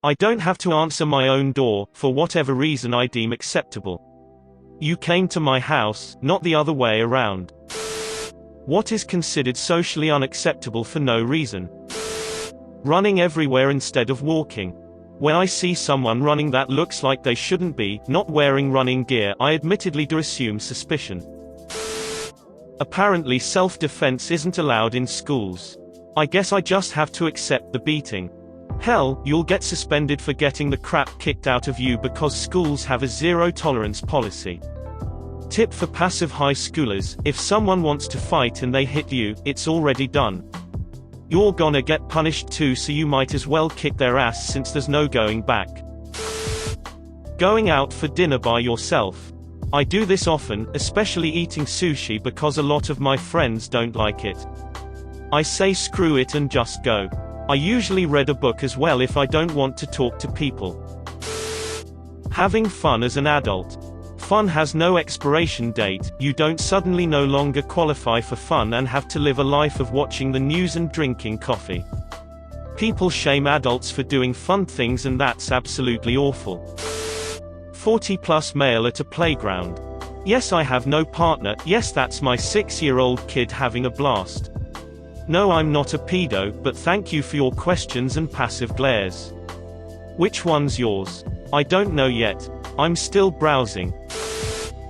I don't have to answer my own door, for whatever reason I deem acceptable. You came to my house, not the other way around. What is considered socially unacceptable for no reason? Running everywhere instead of walking. When I see someone running that looks like they shouldn't be, not wearing running gear, I admittedly do assume suspicion. Apparently self-defense isn't allowed in schools. I guess I just have to accept the beating. Hell, you'll get suspended for getting the crap kicked out of you because schools have a zero-tolerance policy. Tip for passive high schoolers: if someone wants to fight and they hit you, it's already done. You're gonna get punished too, so you might as well kick their ass since there's no going back. Going out for dinner by yourself. I do this often, especially eating sushi because a lot of my friends don't like it. I say screw it and just go. I usually read a book as well if I don't want to talk to people. Having fun as an adult. Fun has no expiration date. You don't suddenly no longer qualify for fun and have to live a life of watching the news and drinking coffee. People shame adults for doing fun things, and that's absolutely awful. 40+ male at a playground. Yes, I have no partner. Yes, that's my 6-year-old kid having a blast. No, I'm not a pedo, but thank you for your questions and passive glares. Which one's yours? I don't know yet. I'm still browsing.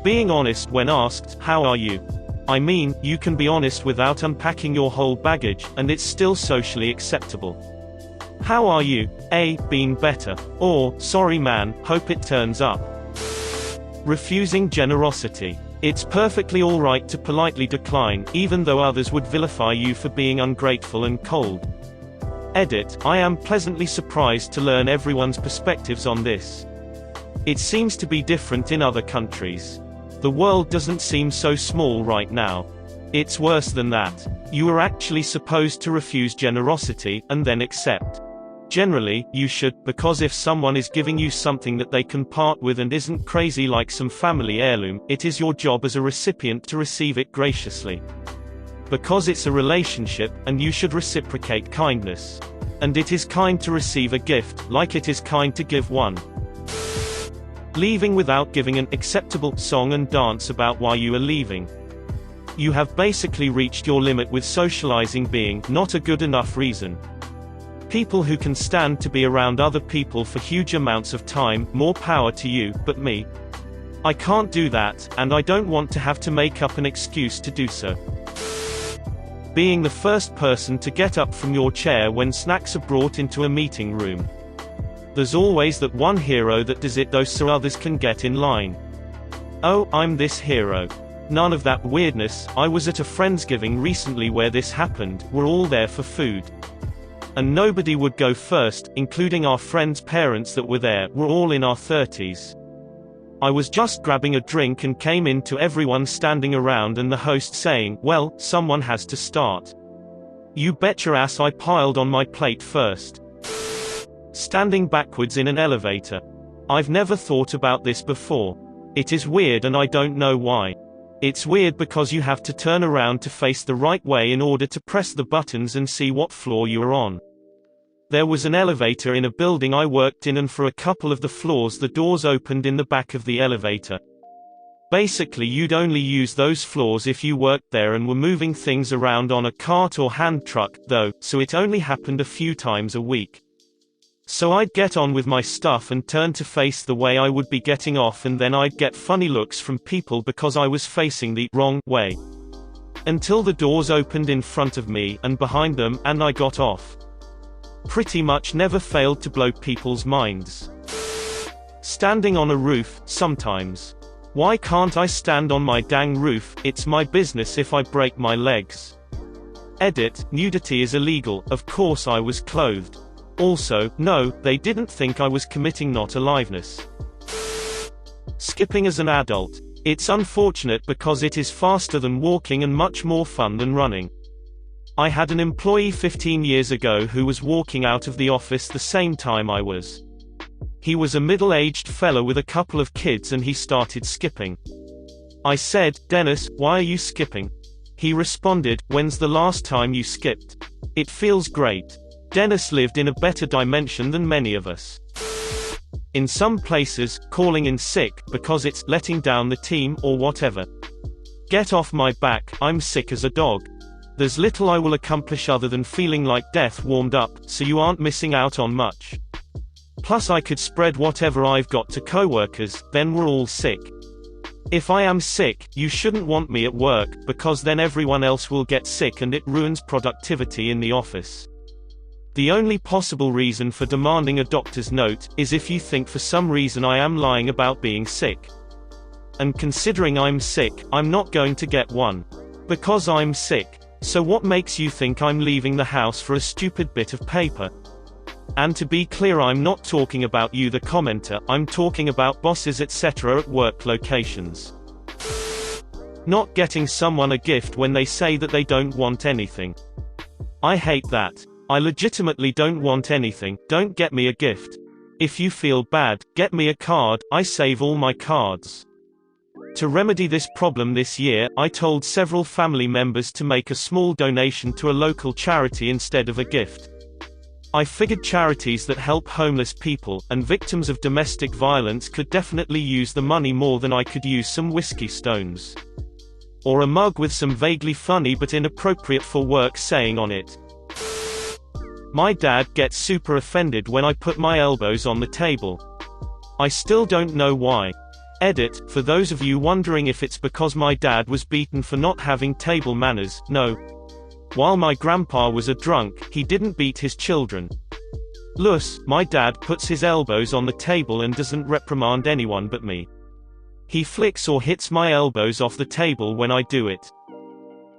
Being honest when asked, how are you? I mean, you can be honest without unpacking your whole baggage, and it's still socially acceptable. How are you? A. Been better. Or, sorry man, hope it turns up. Refusing generosity. It's perfectly alright to politely decline, even though others would vilify you for being ungrateful and cold. Edit: I am pleasantly surprised to learn everyone's perspectives on this. It seems to be different in other countries. The world doesn't seem so small right now. It's worse than that. You are actually supposed to refuse generosity, and then accept. Generally, you should, because if someone is giving you something that they can part with and isn't crazy like some family heirloom, it is your job as a recipient to receive it graciously. Because it's a relationship, and you should reciprocate kindness. And it is kind to receive a gift, like it is kind to give one. Leaving without giving an acceptable song and dance about why you are leaving. You have basically reached your limit with socializing being not a good enough reason. People who can stand to be around other people for huge amounts of time, more power to you, but me? I can't do that, and I don't want to have to make up an excuse to do so. Being the first person to get up from your chair when snacks are brought into a meeting room. There's always that one hero that does it though, so others can get in line. Oh, I'm this hero. None of that weirdness. I was at a Friendsgiving recently where this happened. We're all there for food. And nobody would go first, including our friends' parents that were there. We're all in our 30s. I was just grabbing a drink and came into everyone standing around and the host saying, well, someone has to start. You bet your ass I piled on my plate first. Standing backwards in an elevator. I've never thought about this before. It is weird and I don't know why. It's weird because you have to turn around to face the right way in order to press the buttons and see what floor you are on. There was an elevator in a building I worked in, and for a couple of the floors the doors opened in the back of the elevator. Basically you'd only use those floors if you worked there and were moving things around on a cart or hand truck, though, so it only happened a few times a week. So I'd get on with my stuff and turn to face the way I would be getting off, and then I'd get funny looks from people because I was facing the wrong way. Until the doors opened in front of me, and behind them, and I got off. Pretty much never failed to blow people's minds. Standing on a roof, sometimes. Why can't I stand on my dang roof? It's my business if I break my legs. Edit: nudity is illegal. Of course I was clothed. Also, no, they didn't think I was committing not aliveness. Skipping as an adult. It's unfortunate because it is faster than walking and much more fun than running. I had an employee 15 years ago who was walking out of the office the same time I was. He was a middle-aged fella with a couple of kids and he started skipping. I said, Dennis, why are you skipping? He responded, when's the last time you skipped? It feels great. Dennis lived in a better dimension than many of us. In some places, calling in sick, because it's letting down the team, or whatever. Get off my back, I'm sick as a dog. There's little I will accomplish other than feeling like death warmed up, so you aren't missing out on much. Plus I could spread whatever I've got to coworkers, then we're all sick. If I am sick, you shouldn't want me at work, because then everyone else will get sick and it ruins productivity in the office. The only possible reason for demanding a doctor's note, is if you think for some reason I am lying about being sick. And considering I'm sick, I'm not going to get one. Because I'm sick. So what makes you think I'm leaving the house for a stupid bit of paper? And to be clear, I'm not talking about you the commenter, I'm talking about bosses etc. at work locations. Not getting someone a gift when they say that they don't want anything. I hate that. I legitimately don't want anything, don't get me a gift. If you feel bad, get me a card, I save all my cards. To remedy this problem this year, I told several family members to make a small donation to a local charity instead of a gift. I figured charities that help homeless people, and victims of domestic violence could definitely use the money more than I could use some whiskey stones. Or a mug with some vaguely funny but inappropriate for work saying on it. My dad gets super offended when I put my elbows on the table. I still don't know why. Edit, for those of you wondering if it's because my dad was beaten for not having table manners, no. While my grandpa was a drunk, he didn't beat his children. Lus, my dad puts his elbows on the table and doesn't reprimand anyone but me. He flicks or hits my elbows off the table when I do it.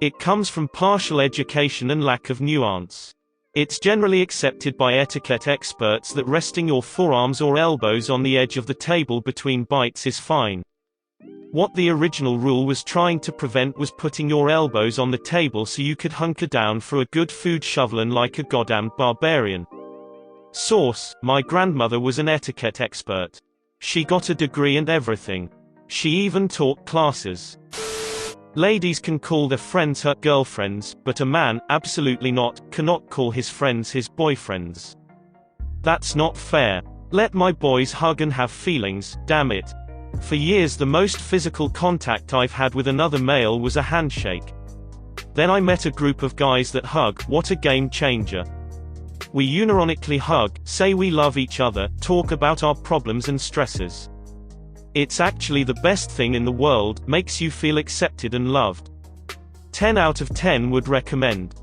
It comes from partial education and lack of nuance. It's generally accepted by etiquette experts that resting your forearms or elbows on the edge of the table between bites is fine. What the original rule was trying to prevent was putting your elbows on the table so you could hunker down for a good food shoveling like a goddamned barbarian. Source: my grandmother was an etiquette expert. She got a degree and everything. She even taught classes. Ladies can call their friends her girlfriends, but a man, absolutely not, cannot call his friends his boyfriends. That's not fair. Let my boys hug and have feelings, damn it. For years the most physical contact I've had with another male was a handshake. Then I met a group of guys that hug, what a game changer. We unironically hug, say we love each other, talk about our problems and stresses. It's actually the best thing in the world, makes you feel accepted and loved. 10 out of 10 would recommend.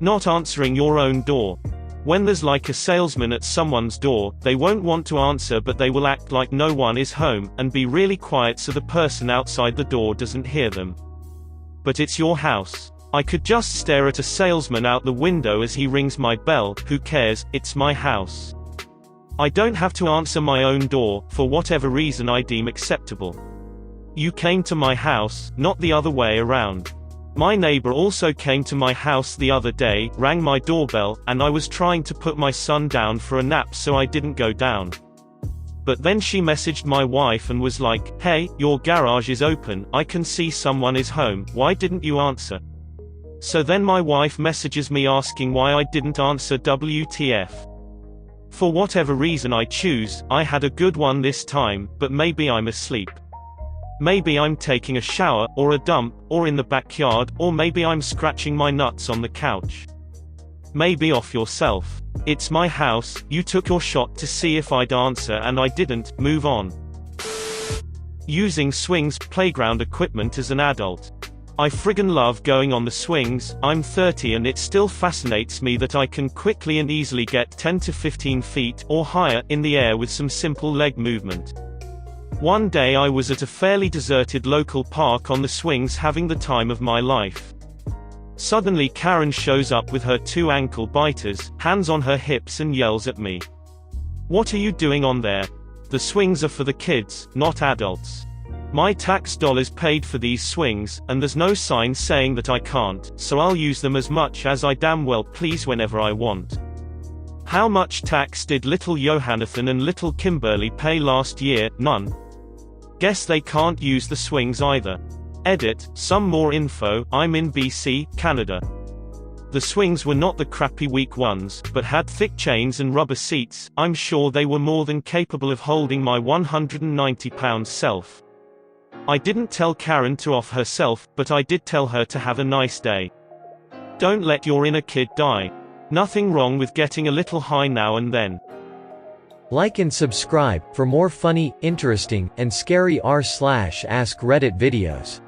Not answering your own door. When there's like a salesman at someone's door, they won't want to answer but they will act like no one is home, and be really quiet so the person outside the door doesn't hear them. But it's your house. I could just stare at a salesman out the window as he rings my bell, who cares, it's my house. I don't have to answer my own door, for whatever reason I deem acceptable. You came to my house, not the other way around. My neighbor also came to my house the other day, rang my doorbell, and I was trying to put my son down for a nap so I didn't go down. But then she messaged my wife and was like, "Hey, your garage is open, I can see someone is home, why didn't you answer?" So then my wife messages me asking why I didn't answer. WTF. For whatever reason I choose, I had a good one this time, but maybe I'm asleep. Maybe I'm taking a shower, or a dump, or in the backyard, or maybe I'm scratching my nuts on the couch. Maybe off yourself. It's my house, you took your shot to see if I'd answer and I didn't, move on. Using swings, playground equipment as an adult. I friggin' love going on the swings. I'm 30 and it still fascinates me that I can quickly and easily get 10 to 15 feet, or higher, in the air with some simple leg movement. One day I was at a fairly deserted local park on the swings having the time of my life. Suddenly Karen shows up with her 2 ankle biters, hands on her hips, and yells at me. "What are you doing on there? The swings are for the kids, not adults. My tax dollars paid for these swings, and there's no sign saying that I can't, so I'll use them as much as I damn well please whenever I want." How much tax did little Johanathan and little Kimberly pay last year? None. Guess they can't use the swings either. Edit, some more info, I'm in BC, Canada. The swings were not the crappy weak ones, but had thick chains and rubber seats. I'm sure they were more than capable of holding my 190-pound self. I didn't tell Karen to off herself, but I did tell her to have a nice day. Don't let your inner kid die. Nothing wrong with getting a little high now and then. Like and subscribe for more funny, interesting, and scary r/ask Reddit videos.